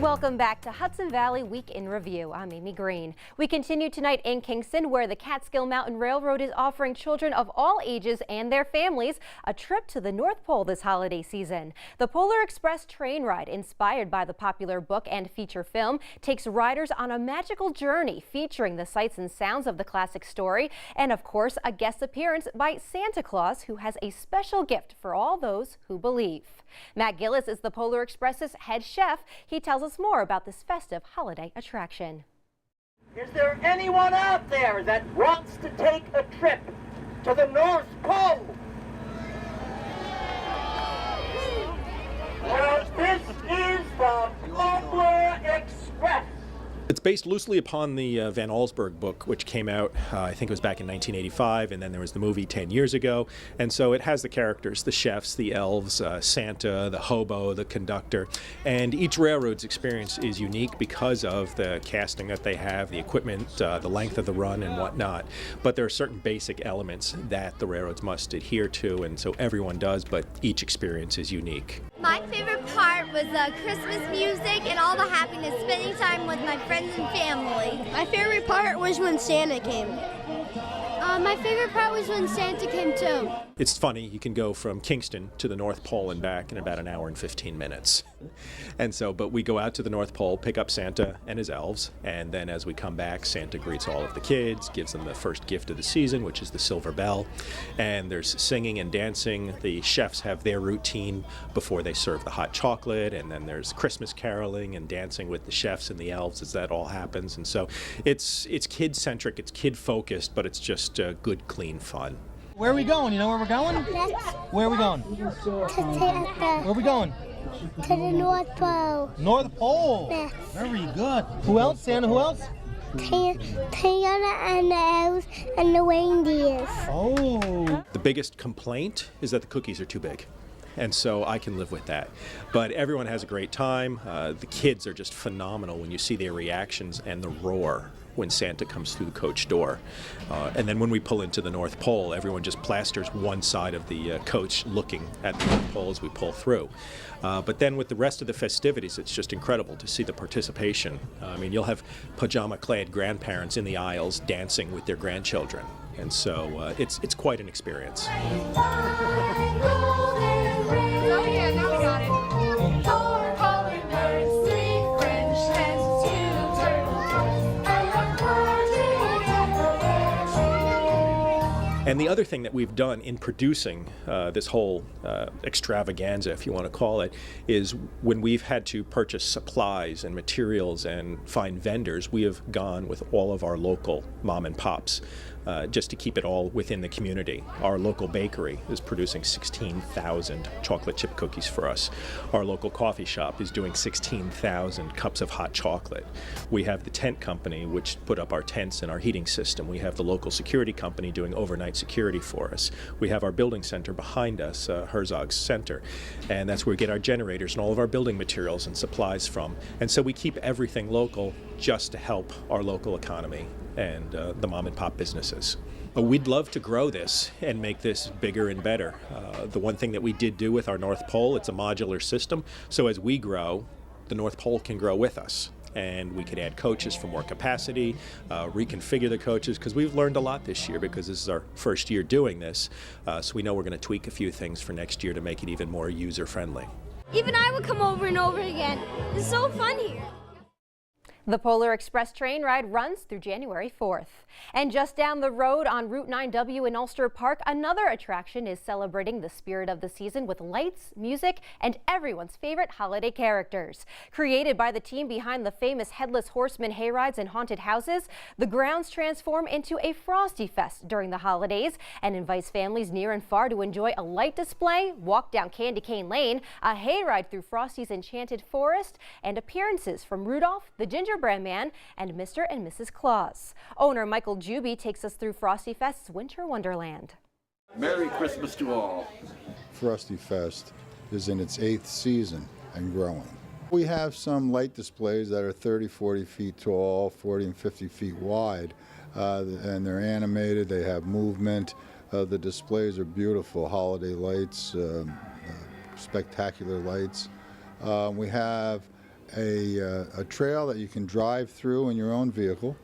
Welcome back to Hudson Valley Week in Review. I'm Amy Greene. We continue tonight in Kingston, where the Catskill Mountain Railroad is offering children of all ages and their families a trip to the North Pole this holiday season. The Polar Express train ride, inspired by the popular book and feature film, takes riders on a magical journey featuring the sights and sounds of the classic story and, of course, a guest appearance by Santa Claus, who has a special gift for all those who believe. Matt Gillis is the Polar Express's head chef. He tells us more about this festive holiday attraction. Is there anyone out there that wants to take a trip to the North Pole? Well, this is the Polar Express. It's based loosely upon the Van Allsburg book, which came out, I think it was back in 1985, and then there was the movie 10 years ago. And so it has the characters, the chefs, the elves, Santa, the hobo, the conductor. And each railroad's experience is unique because of the casting that they have, the equipment, the length of the run and whatnot. But there are certain basic elements that the railroads must adhere to, and so everyone does, but each experience is unique. My favorite part was the Christmas music and all the happiness, spending time with my friends and family. My favorite part was when Santa came. My favorite part was when Santa came too. It's funny, you can go from Kingston to the North Pole and back in about an hour and 15 minutes. And so, but we go out to the North Pole, pick up Santa and his elves, and then as we come back, Santa greets all of the kids, gives them the first gift of the season, which is the silver bell. And there's singing and dancing. The chefs have their routine before they serve the hot chocolate, and then there's Christmas caroling and dancing with the chefs and the elves as that all happens. And so it's kid-centric, it's kid-focused, but it's just good, clean fun. Where are we going? You know where we're going? Yes. Where are we going? To Where are we going? the North Pole. North Pole. Yes. Very good. Who else? Santa, who else? Santa and the elves and the reindeers. Oh. The biggest complaint is that the cookies are too big. And so I can live with that. But everyone has a great time. The kids are just phenomenal when you see their reactions and the roar when Santa comes through the coach door. And then when we pull into the North Pole, everyone just plasters one side of the coach looking at the North Pole as we pull through. But then with the rest of the festivities, it's just incredible to see the participation. I mean, you'll have pajama-clad grandparents in the aisles dancing with their grandchildren. And so it's quite an experience. Oh yeah, now we got it. And the other thing that we've done in producing this whole extravaganza, if you want to call it, is when we've had to purchase supplies and materials and find vendors, we have gone with all of our local mom and pops. Just to keep it all within the community. Our local bakery is producing 16,000 chocolate chip cookies for us. Our local coffee shop is doing 16,000 cups of hot chocolate. We have the tent company, which put up our tents and our heating system. We have the local security company doing overnight security for us. We have our building center behind us, Herzog's Center, and that's where we get our generators and all of our building materials and supplies from. And so we keep everything local just to help our local economy and the mom and pop businesses. But we'd love to grow this and make this bigger and better. The one thing that we did do with our North Pole, it's a modular system, so as we grow, the North Pole can grow with us. And we could add coaches for more capacity, reconfigure the coaches, because we've learned a lot this year because this is our first year doing this. So we know we're going to tweak a few things for next year to make it even more user-friendly. Even I would come over and over again. It's so fun here. The Polar Express train ride runs through January 4th. And just down the road on Route 9W in Ulster Park, another attraction is celebrating the spirit of the season with lights, music, and everyone's favorite holiday characters. Created by the team behind the famous Headless Horseman Hayrides and haunted houses, the grounds transform into a Frosty Fest during the holidays and invites families near and far to enjoy a light display, walk down Candy Cane Lane, a hayride through Frosty's Enchanted Forest, and appearances from Rudolph, the Gingerbread Man, and Mr. and Mrs. Claus. Owner Michael Juby takes us through Frosty Fest's Winter Wonderland. Merry Christmas to all. Frosty Fest is in its 8th season and growing. We have some light displays that are 30, 40 feet tall, 40 and 50 feet wide, and they're animated, they have movement. The displays are beautiful, holiday lights, spectacular lights. We have a trail that you can drive through in your own vehicle,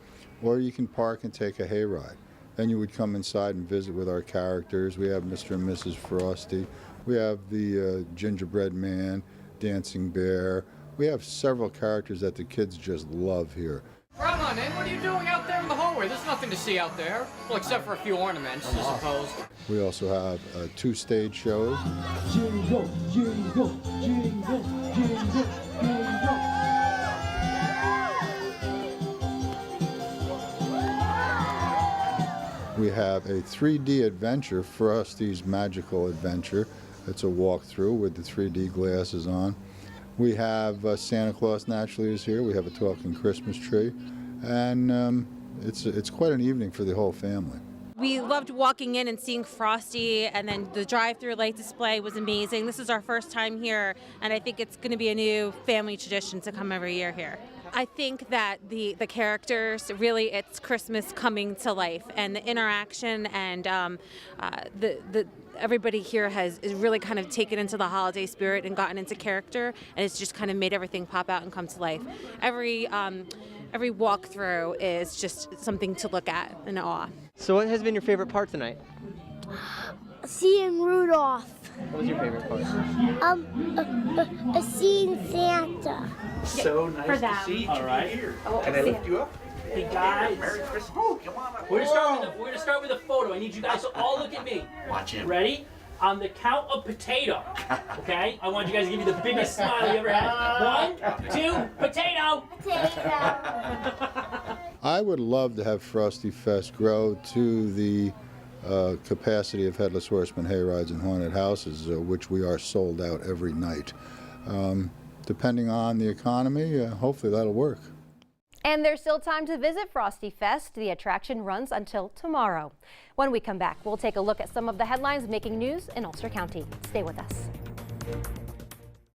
or you can park and take a hayride. Then you would come inside and visit with our characters. We have Mr. and Mrs. Frosty. We have the Gingerbread Man, Dancing Bear. We have several characters that the kids just love here. Come on in, what are you doing out there in the hallway? There's nothing to see out there. Well, except for a few ornaments, I suppose. We also have 2 stage shows. Jingle, jingle, jingle, jingle, jingle. We have a 3D adventure, Frosty's Magical Adventure. It's a walkthrough with the 3D glasses on. We have Santa Claus naturally is here. We have a talking Christmas tree. And it's quite an evening for the whole family. We loved walking in and seeing Frosty, and then the drive-through light display was amazing. This is our first time here, and I think it's going to be a new family tradition to come every year here. I think that the characters, really, it's Christmas coming to life, and the interaction and everybody here is really kind of taken into the holiday spirit and gotten into character, and it's just kind of made everything pop out and come to life. Every walkthrough is just something to look at in awe. So what has been your favorite part tonight? Seeing Rudolph. What was your favorite part? Seeing Santa. So nice to see you here. Can I lift you up? Hey guys, Merry Christmas. Oh, come on up. we're gonna start with a photo. I need you guys to all look at me. Watch him. Ready? On the count of potato. Okay? I want you guys to give me the biggest smile you ever had. 1, 2, potato. I would love to have Frosty Fest grow to the capacity of Headless Horseman Hayrides and Haunted Houses, which we are sold out every night. Depending on the economy, hopefully that'll work. And there's still time to visit Frosty Fest. The attraction runs until tomorrow. When we come back, we'll take a look at some of the headlines making news in Ulster County. Stay with us.